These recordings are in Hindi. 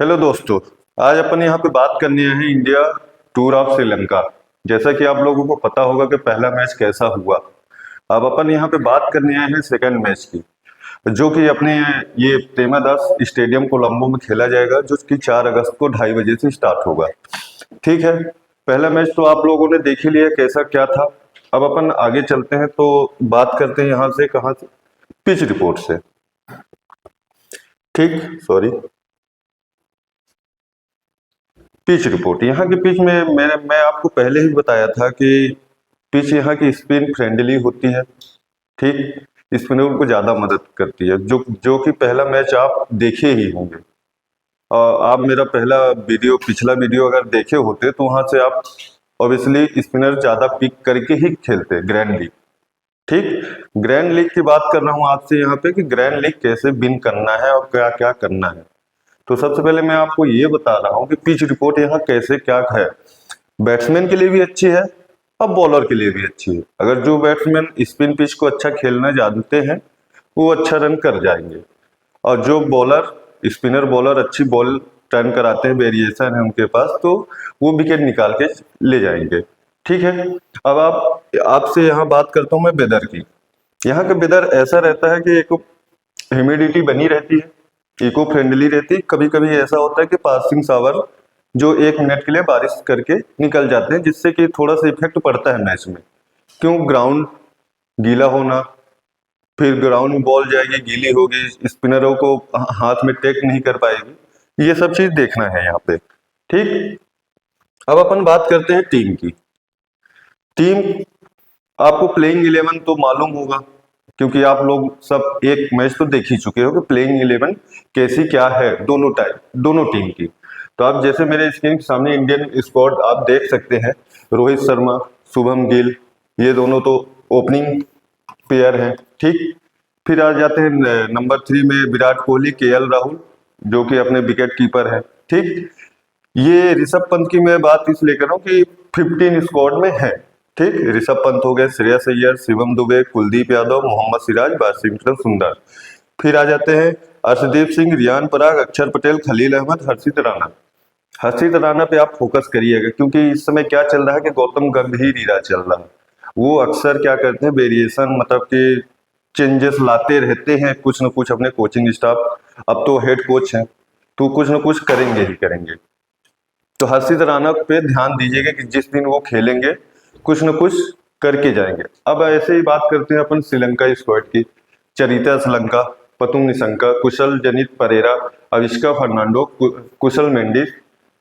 हेलो दोस्तों। आज अपन यहाँ पे बात करनी है इंडिया टूर ऑफ श्रीलंका। जैसा कि आप लोगों को पता होगा कि पहला मैच कैसा हुआ। अब अपन यहाँ पे बात करने आए हैं सेकंड मैच की, जो कि अपने ये प्रेमादास स्टेडियम कोलंबो में खेला जाएगा, जो कि 4 अगस्त को 2:30 बजे से स्टार्ट होगा। ठीक है। पहला मैच तो आप लोगों ने देख ही लिया कैसा क्या था। अब अपन आगे चलते हैं तो बात करते हैं यहाँ से, कहाँ से, पिच रिपोर्ट से। ठीक, सॉरी, पिच रिपोर्ट। यहाँ की पिच में मैं आपको पहले ही बताया था कि पिच यहाँ की स्पिन फ्रेंडली होती है। ठीक, स्पिनर को ज्यादा मदद करती है, जो जो कि पहला मैच आप देखे ही होंगे। और आप मेरा पहला वीडियो, पिछला वीडियो अगर देखे होते तो वहां से आप ऑब्वियसली स्पिनर ज्यादा पिक करके ही खेलते ग्रैंड लीग। ठीक, ग्रैंड लीग की बात कर रहा हूँ आपसे यहाँ पे कि ग्रैंड लीग कैसे विन करना है और क्या क्या करना है। तो सबसे पहले मैं आपको ये बता रहा हूँ कि पिच रिपोर्ट यहाँ कैसे क्या है। बैट्समैन के लिए भी अच्छी है और बॉलर के लिए भी अच्छी है। अगर जो बैट्समैन स्पिन पिच को अच्छा खेलना जानते हैं वो अच्छा रन कर जाएंगे, और जो बॉलर, स्पिनर बॉलर अच्छी बॉल टर्न कराते हैं, वेरिएशन है उनके पास, तो वो विकेट निकाल के ले जाएंगे। ठीक है। अब आप आपसे यहाँ बात करता हूँ मैं वेदर की। यहाँ का वेदर ऐसा रहता है कि एक ह्यूमिडिटी बनी रहती है, इको फ्रेंडली रहती है। कभी कभी ऐसा होता है कि पासिंग शावर जो 1 मिनट के लिए बारिश करके निकल जाते हैं, जिससे कि थोड़ा सा इफेक्ट पड़ता है मैच में। क्यों? ग्राउंड गीला होना, फिर ग्राउंड में बॉल जाएगी गीली होगी, स्पिनरों को हाथ में टेक नहीं कर पाएगी, ये सब चीज देखना है यहाँ पे। ठीक। अब अपन बात करते हैं टीम की। टीम, आपको प्लेइंग 11 तो मालूम होगा, क्योंकि आप लोग सब एक मैच तो देख ही चुके हो कि प्लेइंग 11 कैसी क्या है दोनों टीम की। तो आप जैसे मेरे स्क्रीन के सामने इंडियन स्क्वाड आप देख सकते हैं। रोहित शर्मा, शुभम गिल, ये दोनों तो ओपनिंग पेयर हैं। ठीक। फिर आ जाते हैं नंबर 3 में विराट कोहली, केएल राहुल, जो कि अपने विकेट कीपर हैं। ठीक। ये ऋषभ पंत की मैं बात इसलिए कर रहा हूँ कि 15 स्क्वाड में है। ठीक, ऋषभ पंत हो गए, श्रेयस अय्यर, शिवम दुबे, कुलदीप यादव, मोहम्मद सिराज, वाशिंगटन सुंदर। फिर आ जाते हैं अर्शदीप सिंह, रियान पराग, अक्षर पटेल, खलील अहमद, हर्षित राणा। हर्षित राणा पे आप फोकस करिएगा, क्योंकि इस समय क्या चल रहा है कि गौतम गंभीर हीरा चल रहा है। वो अक्सर क्या करते हैं, वेरिएशन मतलब कि चेंजेस लाते रहते हैं कुछ न कुछ अपने कोचिंग स्टाफ। अब तो हेड कोच हैं, तो कुछ न कुछ करेंगे ही करेंगे। तो हर्षित राणा पे ध्यान दीजिएगा कि जिस दिन वो खेलेंगे कुछ न कुछ करके जाएंगे। अब ऐसे ही बात करते हैं अपन श्रीलंका स्क्वाड की। चरिता श्रीलंका, पतुम निशंका, कुशल जनित परेरा, अविष्का फर्नांडो, कुशल मेंडिस,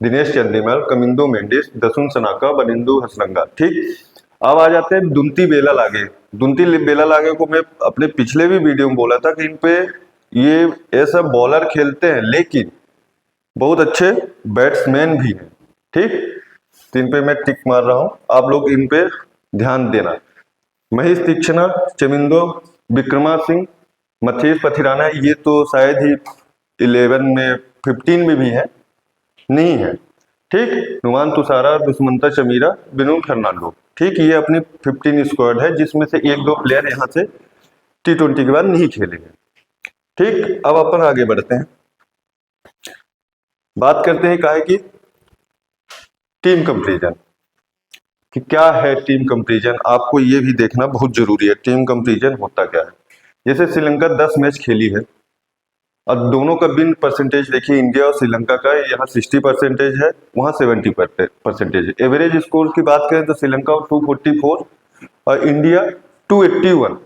दिनेश चंदीमल, कमिंदो मेंडिस, दसुन सनाका, बनिंदु हसरंगा। ठीक। अब आ जाते हैं दुंती बेला लागे। दुंती बेला लागे को मैं अपने पिछले भी वीडियो में बोला था कि इन पे ये ऐसा बॉलर खेलते हैं, लेकिन बहुत अच्छे बैट्समैन भी हैं। ठीक। तो इन पे मैं टिक मार रहा हूं, आप लोग इन पे ध्यान देना। महेश तीक्ष्णा, चमिंदो, विक्रमा सिंह, मथेश पथिराना, ये तो शायद ही 11 में, 15 में भी है, नहीं है। ठीक। नुमान तुषारा, दुष्मंता चमीरा, बिनू फर्नांडो। ठीक, ये अपनी 15 स्क्वाड है, जिसमें से 1-2 प्लेयर यहाँ से T20 के बाद नहीं खेलेंगे। ठीक। अब अपन आगे बढ़ते हैं, बात करते हैं काहे की, टीम कंपेरिजन कि क्या है। टीम कंपेरिजन आपको ये भी देखना बहुत जरूरी है, टीम कंपेरिजन होता क्या है। जैसे श्रीलंका 10 मैच खेली है, और दोनों का विन परसेंटेज देखिए, इंडिया और श्रीलंका का यहाँ 60% है, वहाँ 70% है। एवरेज स्कोर की बात करें तो श्रीलंका 244 और इंडिया 281।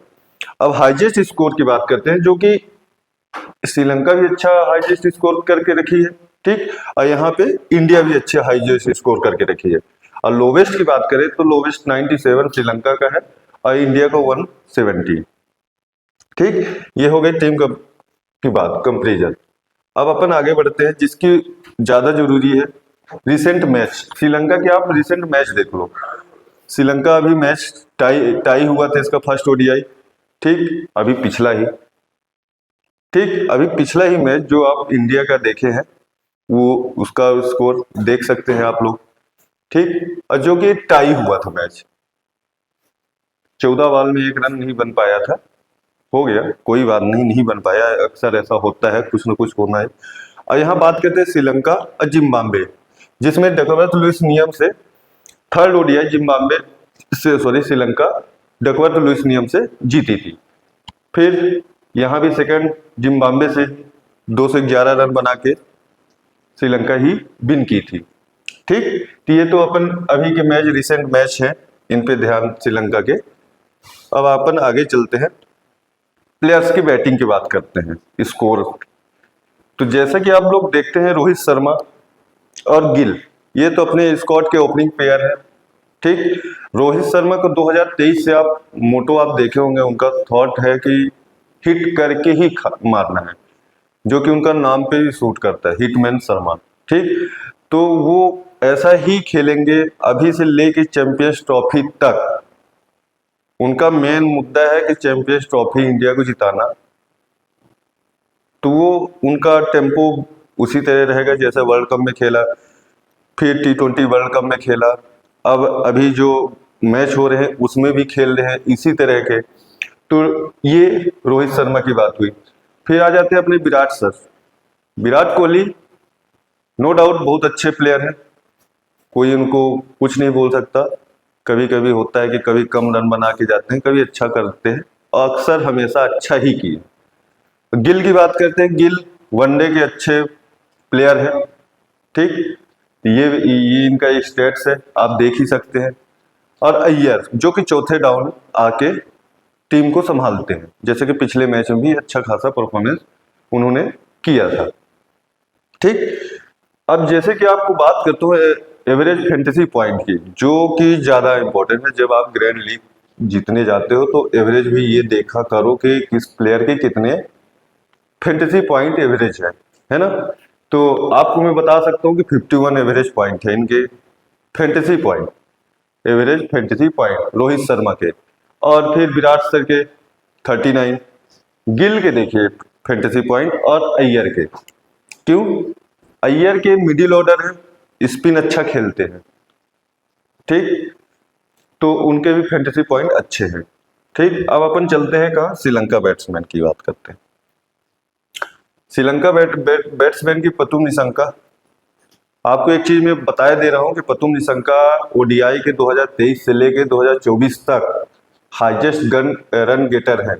अब हाईएस्ट स्कोर की बात करते हैं, जो कि श्रीलंका भी अच्छा हाईएस्ट स्कोर करके रखी है। ठीक। और यहाँ पे इंडिया भी अच्छा हाईएस्ट स्कोर करके रखी है। और लोवेस्ट की बात करें तो लोवेस्ट 97 श्रीलंका का है और इंडिया का 170। ठीक। ये हो गई टीम की बात, कंपेरिजन। अब अपन आगे बढ़ते हैं, जिसकी ज्यादा जरूरी है, रिसेंट मैच। श्रीलंका के आप रिसेंट मैच देख लो। श्रीलंका अभी मैच टाई टाई हुआ था, इसका फर्स्ट ओडीआई। ठीक। अभी पिछला ही, ठीक, अभी पिछला ही मैच जो आप इंडिया का देखे हैं, वो उसका स्कोर देख सकते हैं आप लोग। ठीक। और जो कि टाई हुआ था मैच, 14 बॉल में 1 रन नहीं बन पाया था। हो गया, कोई बात नहीं, नहीं बन पाया, अक्सर ऐसा होता है, कुछ न कुछ होना है। और यहाँ बात करते हैं श्रीलंका और जिम्बाब्वे, जिसमें डकवर्थ लुईस नियम से थर्ड ओडीआई जिम्बाब्वे से श्रीलंका डकवर्थ लुईस नियम से जीती थी। फिर यहाँ भी सेकंड जिम्बाब्वे से 211 रन बना के श्रीलंका ही विन की थी। ठीक, तो ये तो अपन अभी के मैच, रिसेंट मैच है, इन पे ध्यान श्रीलंका के। अब अपन आगे चलते हैं, प्लेयर्स की बैटिंग की बात करते हैं, स्कोर। तो जैसा कि आप लोग देखते हैं, रोहित शर्मा और गिल, ये तो अपने स्क्वाड के ओपनिंग प्लेयर हैं। ठीक, रोहित शर्मा को 2023 से आप मोटो आप देखे होंगे, उनका थॉट है कि हिट करके ही मारना है, जो कि उनका नाम पे भी सूट करता है, हिटमैन शर्मा। ठीक, तो वो ऐसा ही खेलेंगे अभी से लेके चैंपियंस ट्रॉफी तक। उनका मेन मुद्दा है कि चैंपियंस ट्रॉफी इंडिया को जिताना, तो वो उनका टेम्पो उसी तरह रहेगा जैसे वर्ल्ड कप में खेला, फिर T20 वर्ल्ड कप में खेला, अब अभी जो मैच हो रहे हैं उसमें भी खेल रहे हैं इसी तरह के। तो ये रोहित शर्मा की बात हुई। फिर आ जाते हैं अपने Virat sir. Virat Kohli no doubt बहुत अच्छे प्लेयर हैं, कोई उनको कुछ नहीं बोल सकता। कभी कभी होता है कि कभी कम रन बना के जाते हैं, कभी अच्छा करते हैं, और अक्सर हमेशा अच्छा ही किए। गिल की बात करते हैं, गिल वनडे के अच्छे प्लेयर हैं। ठीक, ये इनका स्टेट्स है, आप देख ही सकते हैं। और अय्यर जो कि चौथे डाउन आके टीम को संभालते हैं, जैसे कि पिछले मैच में भी अच्छा खासा परफॉर्मेंस उन्होंने किया था। ठीक, अब जैसे कि आपको बात करते हो एवरेज फैंटेसी पॉइंट की, जो कि ज्यादा इंपॉर्टेंट है। जब आप ग्रैंड लीग जीतने जाते हो तो एवरेज भी ये देखा करो कि किस प्लेयर के कितने फैंटेसी पॉइंट एवरेज है ना। तो आपको मैं बता सकता हूँ कि 51 एवरेज पॉइंट है इनके fantasy point, average fantasy point Rohit Sharma के। और फिर विराट सर के 39, गिल के देखिए फैंटेसी पॉइंट, और अय्यर के। क्यों? अय्यर के मिडिल ऑर्डर है, स्पिन अच्छा खेलते हैं। ठीक, तो उनके भी फैंटेसी पॉइंट अच्छे हैं। ठीक, अब अपन चलते हैं कहाँ, श्रीलंका बैट्समैन की बात करते हैं। श्रीलंका बैट्समैन की पतुम निशंका। आपको एक चीज मैं बताया दे रहा हूं कि पतुम निशंका ओडीआई के 2023 से लेके 2024 तक हाईएस्ट रन गेटर है,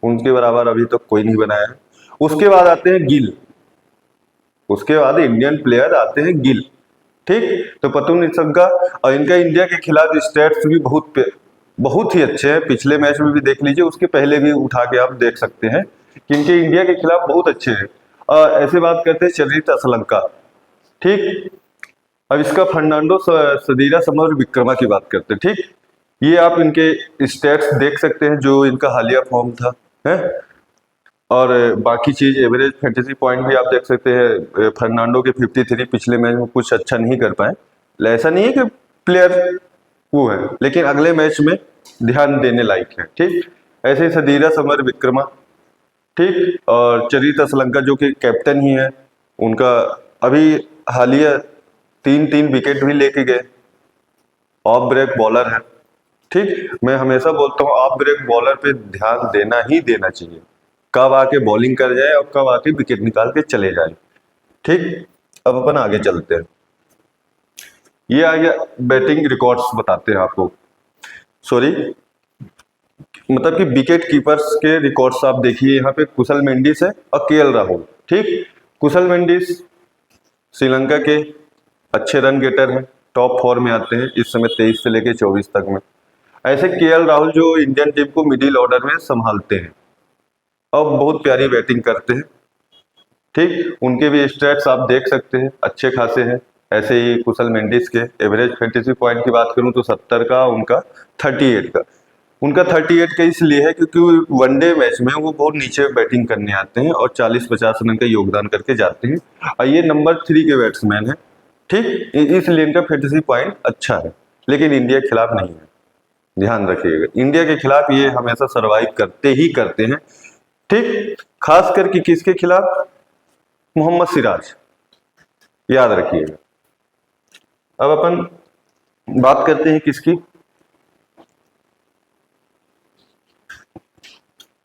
उनके बराबर अभी तक कोई नहीं बनाया है। उसके बाद आते हैं गिल, उसके बाद इंडियन प्लेयर आते हैं गिल। ठीक, तो पतुम निशंका, और इनका इंडिया के खिलाफ स्टैट्स भी बहुत ही अच्छे हैं। पिछले मैच में भी देख लीजिए, उसके पहले भी उठा के आप देख सकते हैं कि इनके इंडिया के खिलाफ बहुत अच्छे हैं। ऐसे बात करते हैं चरित असलंका। ठीक, अब इसका फर्नांडो सदीरा समर विक्रमा की बात करते हैं। ठीक, ये आप इनके स्टैट्स देख सकते हैं, जो इनका हालिया फॉर्म था है। और बाकी चीज एवरेज फैंटेसी पॉइंट भी आप देख सकते हैं। फर्नांडो के 53, पिछले मैच में कुछ अच्छा नहीं कर पाए। ऐसा नहीं है कि प्लेयर वो है, लेकिन अगले मैच में ध्यान देने लायक है। ठीक, ऐसे ही सदीरा समर विक्रमा। ठीक, और चरित असलंका जो कि कैप्टन ही है, उनका अभी हालिया 3 विकेट भी लेके गए। ऑफ ब्रेक बॉलर है। ठीक, मैं हमेशा बोलता हूँ ऑफ ब्रेक बॉलर पे ध्यान देना ही देना चाहिए, कब आके बॉलिंग कर जाए और कब आके विकेट निकाल के चले जाए। ठीक, अब अपन आगे चलते हैं। ये आ गया बैटिंग रिकॉर्ड्स बताते हैं आपको, सॉरी मतलब कि विकेट कीपर्स के रिकॉर्ड्स आप देखिए। यहाँ पे कुशल मेंडिस है और केएल राहुल। ठीक, कुशल मेंडिस श्रीलंका के अच्छे रन गेटर हैं, टॉप 4 में आते हैं इस समय 23 से लेके 24 तक में। ऐसे केएल राहुल जो इंडियन टीम को मिडिल ऑर्डर में संभालते हैं और बहुत प्यारी बैटिंग करते हैं। ठीक, उनके भी स्टैट्स आप देख सकते हैं, अच्छे खासे हैं। ऐसे ही कुशल मेंडिस के एवरेज फैंटेसी पॉइंट की बात करूं तो 70 का, उनका 38 का। उनका 38 का इसलिए है क्योंकि वनडे मैच में वो बहुत नीचे बैटिंग करने आते हैं और 40-50 रन का योगदान करके जाते हैं, और ये नंबर 3 के बैट्समैन है। ठीक, इसलिए इनका फैंटेसी पॉइंट अच्छा है, लेकिन इंडिया के खिलाफ नहीं है। ध्यान रखिएगा, इंडिया के खिलाफ ये हमेशा सरवाइव करते ही करते हैं। ठीक, खास करके किसके खिलाफ? मोहम्मद सिराज, याद रखिएगा। अब अपन बात करते हैं किसकी,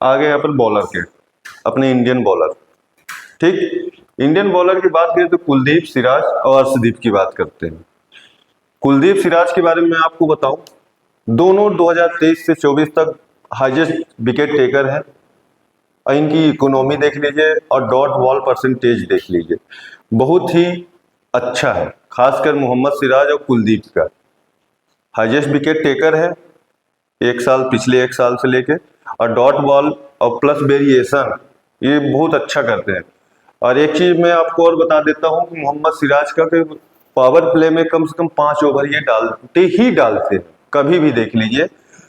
आगे अपन बॉलर के, अपने इंडियन बॉलर। ठीक, इंडियन बॉलर की बात करें तो कुलदीप, सिराज और अर्शदीप की बात करते हैं। कुलदीप, सिराज के बारे में मैं आपको बताऊं, दोनों 2023 से 24 तक हाईएस्ट विकेट टेकर हैं। और इनकी इकोनॉमी देख लीजिए और डॉट बॉल परसेंटेज देख लीजिए, बहुत ही अच्छा है। खासकर मोहम्मद सिराज और कुलदीप का हाईएस्ट विकेट टेकर है एक साल, पिछले एक साल से लेके, और डॉट बॉल और प्लस वेरिएशन ये बहुत अच्छा करते हैं। और एक चीज मैं आपको और बता देता हूं कि मोहम्मद सिराज का कि पावर प्ले में कम से कम 5 ओवर ये डालते हैं। कभी भी देख लीजिए,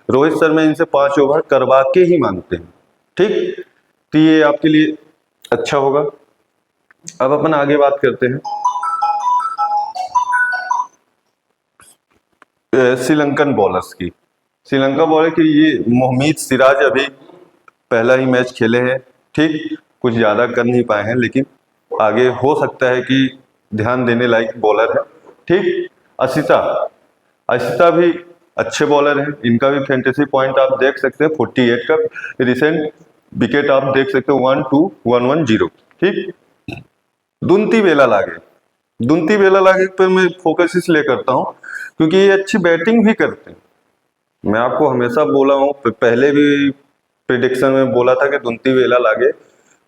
रोहित शर्मा इनसे 5 ओवर करवा के ही मानते हैं। ठीक, तो ये आपके लिए अच्छा होगा। अब अपन आगे बात करते हैं श्रीलंकन बॉलर्स की। श्रीलंका बॉलर की ये मोहम्मद सिराज अभी पहला ही मैच खेले हैं। ठीक, कुछ ज्यादा कर नहीं पाए हैं, लेकिन आगे हो सकता है कि ध्यान देने लायक बॉलर है। ठीक, अशिता भी अच्छे बॉलर हैं। इनका भी फैंटेसी पॉइंट आप देख सकते हैं 48 का। रिसेंट विकेट आप देख सकते हो 12110। ठीक, दुंती बेला लागे पर मैं फोकस इसलिए करता हूं क्योंकि ये अच्छी बैटिंग भी करते हैं। मैं आपको हमेशा बोला हूं, पहले भी प्रिडिक्शन में बोला था कि दुंती बेला लागे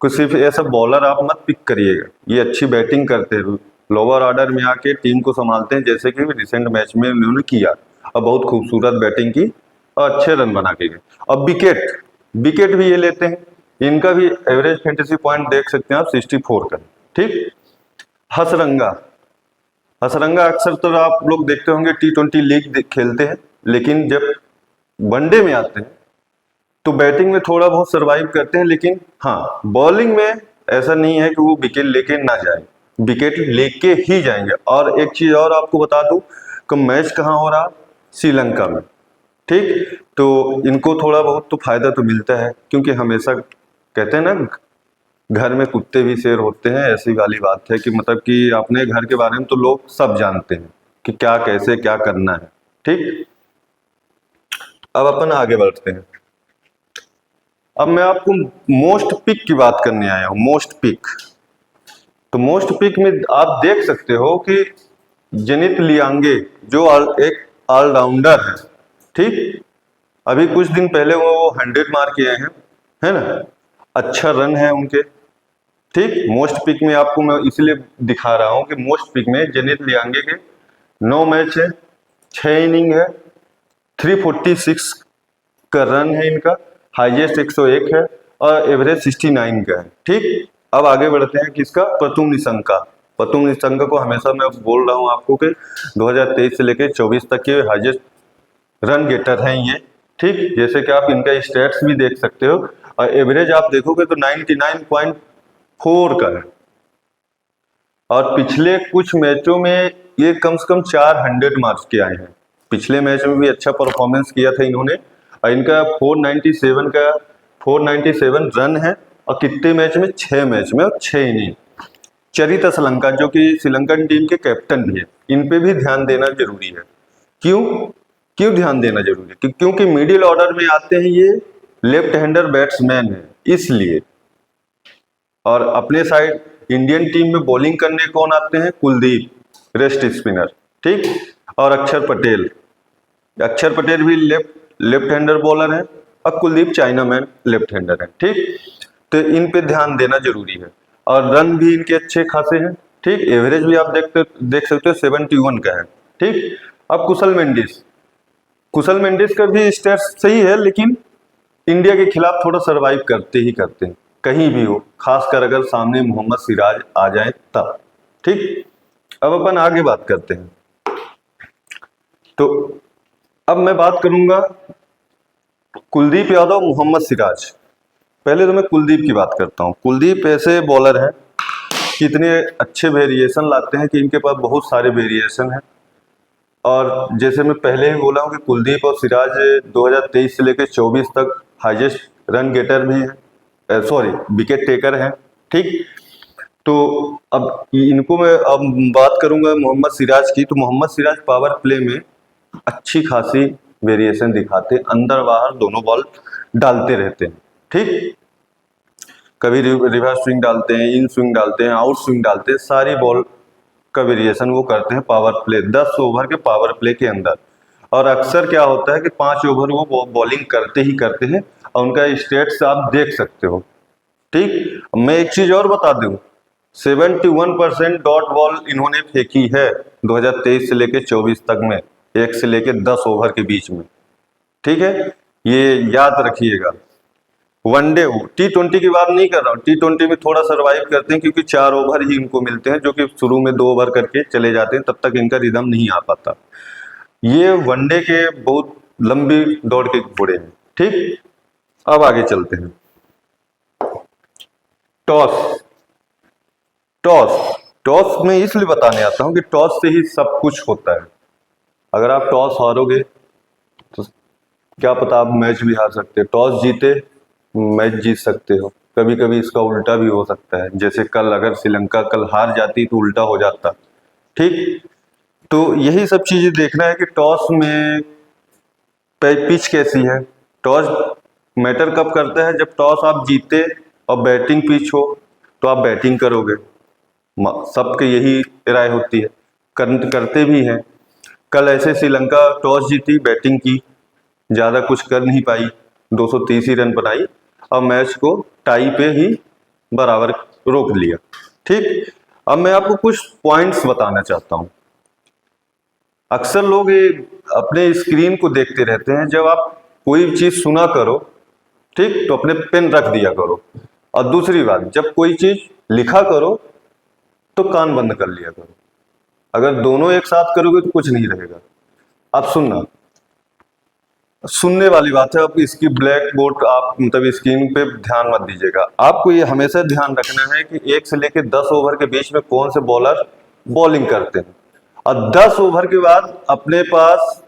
कुछ सिर्फ ऐसा बॉलर आप मत पिक करिएगा, ये अच्छी बैटिंग करते हैं, लोअर ऑर्डर में आके टीम को संभालते हैं, जैसे कि रिसेंट मैच में उन्होंने किया और बहुत खूबसूरत बैटिंग की और अच्छे रन बना के गए। अब विकेट भी ये लेते हैं। इनका भी एवरेज फैंटेसी पॉइंट देख सकते हैं आप 64 का। ठीक, हसरंगा अक्सर तो आप लोग देखते होंगे T20 लीग खेलते हैं, लेकिन जब वनडे में आते हैं तो बैटिंग में थोड़ा बहुत सरवाइव करते हैं, लेकिन हाँ बॉलिंग में ऐसा नहीं है कि वो विकेट लेके ना जाए, विकेट लेके ही जाएंगे। और एक चीज और आपको बता दूं कि मैच कहाँ हो रहा, श्रीलंका में। ठीक, तो इनको थोड़ा बहुत तो फायदा तो मिलता है, क्योंकि हमेशा कहते हैं ना घर में कुत्ते भी शेर होते हैं, ऐसी वाली बात है कि मतलब कि अपने घर के बारे में तो लोग सब जानते हैं कि क्या कैसे क्या करना है। ठीक, अब अपन आगे बढ़ते हैं। अब मैं आपको मोस्ट पिक की बात करने आया हूं। मोस्ट पिक में आप देख सकते हो कि जेनिथ लियांगे जो एक ऑलराउंडर है। ठीक, अभी कुछ दिन पहले वो 100 मार के आए हैं, है ना, अच्छा रन है उनके। ठीक, मोस्ट पिक में आपको मैं इसलिए दिखा रहा हूं कि मोस्ट पिक में जेनिथ लियांगे के 9 मैच है, 6 इनिंग है, 346 का रन है इनका, हाईएस्ट 101 है और एवरेज 69 का है। ठीक, अब आगे बढ़ते हैं किसका, प्रतुम निशंका को हमेशा मैं बोल रहा हूं आपको कि 2023 से लेकर 24 तक के हाईएस्ट रन गेटर हैं ये। ठीक, जैसे कि आप इनका स्टैट्स भी देख सकते हो और एवरेज आप देखोगे तो 99.4 का है। और पिछले कुछ मैचों में ये कम से कम 400 मार्क्स के आए हैं। पिछले मैच में भी अच्छा परफॉर्मेंस किया था इन्होंने और इनका 497 रन है और कितने मैच में, 6 मैच में और 6 इनिंग। चरित असलंका जो कि श्रीलंकन टीम के कैप्टन भी है, इन पे भी ध्यान देना जरूरी है। क्यों ध्यान देना जरूरी है? क्योंकि मिडिल ऑर्डर में आते हैं, ये लेफ्ट हैंडर बैट्समैन है इसलिए। और अपने साइड इंडियन टीम में बॉलिंग करने कौन आते हैं, कुलदीप, रेस्ट स्पिनर। ठीक, और अक्षर पटेल भी लेफ्ट हैंडर बॉलर है और कुलदीप चाइनामैन लेफ्ट हैंडर है। ठीक, तो इन पे ध्यान देना जरूरी है। और रन भी इनके अच्छे खासे हैं। ठीक, एवरेज भी आप देख सकते हो 71 का है। ठीक, अब कुशल मेंडिस का भी स्टेट्स सही है, लेकिन इंडिया के खिलाफ थोड़ा सरवाइव करते हैं कहीं भी हो, खासकर अगर सामने मोहम्मद सिराज आ जाए तब। ठीक, अब अपन आगे बात करते हैं। तो अब मैं बात करूंगा कुलदीप यादव, मोहम्मद सिराज। पहले तो मैं कुलदीप की बात करता हूं। कुलदीप ऐसे बॉलर हैं कि इतने अच्छे वेरिएशन लाते हैं कि इनके पास बहुत सारे वेरिएशन हैं। और जैसे मैं पहले ही बोला हूं कि कुलदीप और सिराज 2023 से लेकर 24 तक हाईएस्ट रन गेटर भी है, सॉरी विकेट टेकर हैं। ठीक, तो अब इनको मैं अब बात करूंगा मोहम्मद सिराज की। तो मोहम्मद सिराज पावर प्ले में अच्छी खासी वेरिएशन दिखाते, अंदर बाहर दोनों बॉल डालते रहते हैं। ठीक, कभी रिवर्स स्विंग डालते हैं, इन स्विंग डालते हैं, आउट स्विंग डालते हैं, सारी बॉल का वेरिएशन वो करते हैं पावर प्ले, 10 ओवर के पावर प्ले के अंदर। और अक्सर क्या होता है कि 5 ओवर वो बॉलिंग करते ही करते हैं और उनका स्टेट्स आप देख सकते हो। ठीक, मैं एक चीज और बता दूं, 71% डॉट बॉल इन्होंने फेंकी है 2023 से लेके 24 तक में, 1 से लेके 10 ओवर के बीच में। ठीक है, ये याद रखिएगा। वनडे हो, T20 की बात नहीं कर रहा हूँ, T20 में थोड़ा सरवाइव करते हैं क्योंकि 4 ओवर ही इनको मिलते हैं, जो कि शुरू में 2 ओवर करके चले जाते हैं, तब तक इनका रिदम नहीं आ पाता। ये वनडे के बहुत लंबी दौड़ के घोड़े हैं। ठीक, अब आगे चलते हैं। टॉस, टॉस टॉस में इसलिए बताने आता हूं कि टॉस से ही सब कुछ होता है। अगर आप टॉस हारोगे तो क्या पता आप मैच भी हार सकते हो, टॉस जीते मैच जीत सकते हो। कभी कभी इसका उल्टा भी हो सकता है, जैसे कल अगर श्रीलंका कल हार जाती तो उल्टा हो जाता। ठीक, तो यही सब चीजें देखना है कि टॉस में पिच कैसी है। टॉस मैटर कब करता है, जब टॉस आप जीते और बैटिंग पिच हो तो आप बैटिंग करोगे। सबके यही राय होती है, करते भी हैं। कल ऐसे श्रीलंका टॉस जीती, बैटिंग की, ज्यादा कुछ कर नहीं पाई, 230 ही रन बनाई और मैच को टाई पे ही बराबर रोक लिया। ठीक, अब मैं आपको कुछ पॉइंट्स बताना चाहता हूं। अक्सर लोग ये अपने स्क्रीन को देखते रहते हैं, जब आप कोई चीज सुना करो, ठीक, तो अपने पेन रख दिया करो। और दूसरी बात, जब कोई चीज लिखा करो तो कान बंद कर लिया करो। अगर दोनों एक साथ करोगे तो कुछ नहीं रहेगा। अब सुनना, सुनने वाली बात है। अब इसकी ब्लैक बोर्ड आप मतलब स्क्रीन पे ध्यान मत दीजिएगा। आपको ये हमेशा ध्यान रखना है कि 1 से लेकर 10 ओवर के बीच में कौन से बॉलर बॉलिंग करते हैं, और 10 ओवर के बाद अपने पास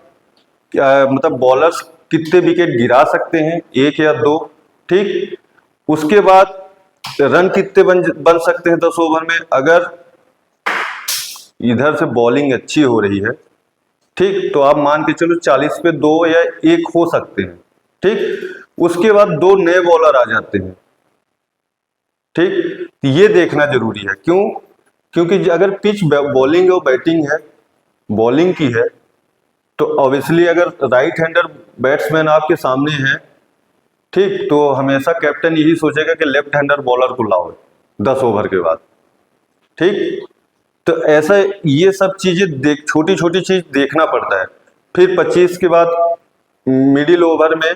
मतलब बॉलर्स कितने विकेट गिरा सकते हैं, 1 या 2। ठीक, उसके बाद रन कितने बन सकते हैं 10 ओवर में। अगर इधर से बॉलिंग अच्छी हो रही है, ठीक, तो आप मान के चलो 40 पे 2 या 1 हो सकते हैं। ठीक, उसके बाद 2 नए बॉलर आ जाते हैं। ठीक, ये देखना जरूरी है। क्यों? क्योंकि अगर पिच बॉलिंग और बैटिंग है, बॉलिंग की है, तो ऑब्वियसली अगर राइट हैंडर बैट्समैन आपके सामने है, ठीक, तो हमेशा कैप्टन यही सोचेगा कि लेफ्ट हैंडर बॉलर को लाओ 10 ओवर के बाद। ठीक, तो ऐसा ये सब चीजें छोटी छोटी चीज देखना पड़ता है। फिर 25 के बाद मिडिल ओवर में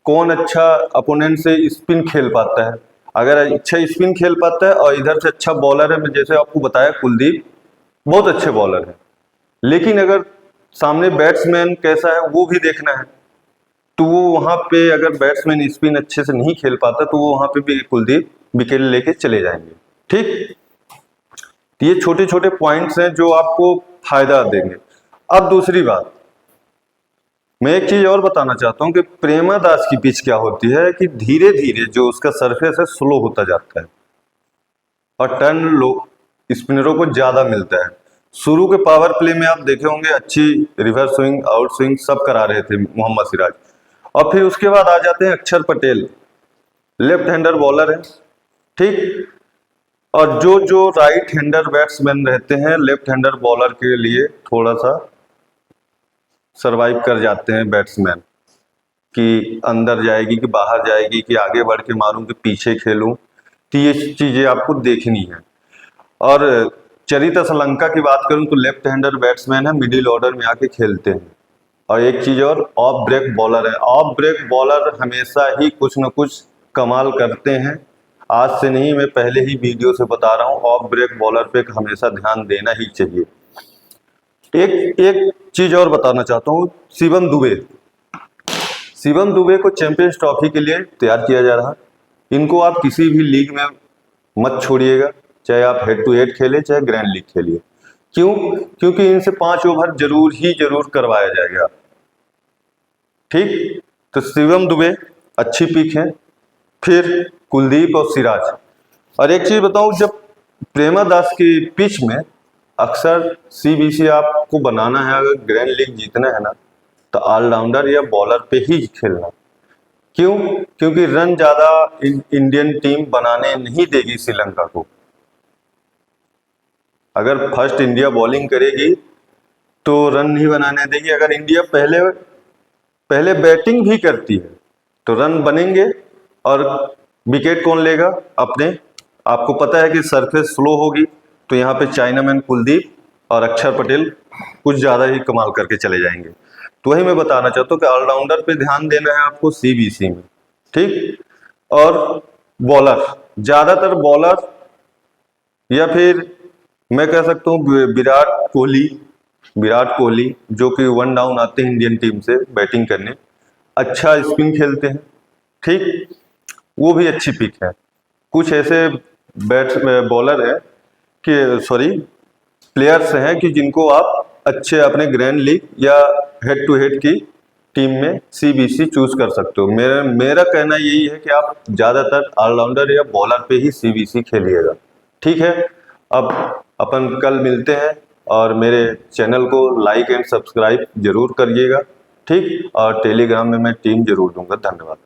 कौन अच्छा अपोनेंट से स्पिन खेल पाता है। अगर अच्छा स्पिन खेल पाता है और इधर से अच्छा बॉलर है, जैसे आपको बताया कुलदीप बहुत अच्छे बॉलर है, लेकिन अगर सामने बैट्समैन कैसा है वो भी देखना है। तो वो वहां पे अगर बैट्समैन स्पिन अच्छे से नहीं खेल पाता तो वो वहां पे भी कुलदीप विकेट लेके चले जाएंगे। ठीक, ये छोटे छोटे पॉइंट्स हैं जो आपको फायदा देंगे। अब दूसरी बात, मैं एक चीज और बताना चाहता हूं कि प्रेमादास की पिच क्या होती है कि धीरे धीरे जो उसका सरफेस है स्लो होता जाता है और टर्न लो स्पिनरों को ज्यादा मिलता है। शुरू के पावर प्ले में आप देखे होंगे अच्छी रिवर्स स्विंग आउट स्विंग सब करा रहे थे मोहम्मद सिराज, और फिर उसके बाद आ जाते हैं अक्षर पटेल, लेफ्ट हैंडर बॉलर है। ठीक, और जो राइट हैंडर बैट्समैन रहते हैं लेफ्ट हैंडर बॉलर के लिए थोड़ा सा सरवाइव कर जाते हैं बैट्समैन, कि अंदर जाएगी कि बाहर जाएगी, कि आगे बढ़ के मारूं कि पीछे खेलूं। तो ये चीजें आपको देखनी है। और चरित असलंका की बात करूं तो लेफ्ट हैंडर बैट्समैन है, मिडिल ऑर्डर में आके खेलते हैं। और एक चीज और, ऑफ ब्रेक बॉलर है। ऑफ ब्रेक बॉलर हमेशा ही कुछ न कुछ कमाल करते हैं। आज से नहीं, मैं पहले ही वीडियो से बता रहा हूं, ऑफ ब्रेक बॉलर पे हमेशा ध्यान देना ही चाहिए। एक एक चीज और बताना चाहता हूं, शिवम दुबे, शिवम दुबे को चैंपियंस ट्रॉफी के लिए तैयार किया जा रहा है। इनको आप किसी भी लीग में मत छोड़िएगा, चाहे आप हेड टू हेड खेले चाहे ग्रैंड लीग खेलिए। क्यों? क्योंकि इनसे 5 ओवर जरूर करवाया जाएगा। ठीक, तो शिवम दुबे अच्छी पिक है, फिर कुलदीप और सिराज। और एक चीज बताऊं, जब प्रेमादास की पिच में अक्सर सीबीसी आपको बनाना है, अगर ग्रैंड लीग जीतना है ना, तो ऑलराउंडर या बॉलर पे ही खेलना। क्यों? क्योंकि रन ज्यादा इंडियन टीम बनाने नहीं देगी श्रीलंका को। अगर फर्स्ट इंडिया बॉलिंग करेगी तो रन नहीं बनाने देगी। अगर इंडिया पहले बैटिंग भी करती है तो रन बनेंगे, और विकेट कौन लेगा? अपने। आपको पता है कि सरफेस स्लो होगी, तो यहाँ पे चाइनामैन कुलदीप और अक्षर पटेल कुछ ज्यादा ही कमाल करके चले जाएंगे। तो वही मैं बताना चाहता हूँ कि ऑलराउंडर पे ध्यान देना है आपको सीबीसी में, ठीक। और बॉलर, ज्यादातर बॉलर, या फिर मैं कह सकता हूँ विराट कोहली जो कि वन डाउन आते हैं इंडियन टीम से बैटिंग करने, अच्छा स्पिन खेलते हैं, ठीक, वो भी अच्छी पिक है। कुछ ऐसे बॉलर है कि सॉरी प्लेयर्स हैं कि जिनको आप अच्छे अपने ग्रैंड लीग या हेड टू हेड की टीम में सीबीसी चूज कर सकते हो। मेरा कहना यही है कि आप ज्यादातर ऑलराउंडर या बॉलर पे ही सीबीसी खेलिएगा, ठीक है। अब अपन कल मिलते हैं, और मेरे चैनल को लाइक एंड सब्सक्राइब जरूर करिएगा, ठीक। और टेलीग्राम में मैं टीम जरूर दूंगा। धन्यवाद।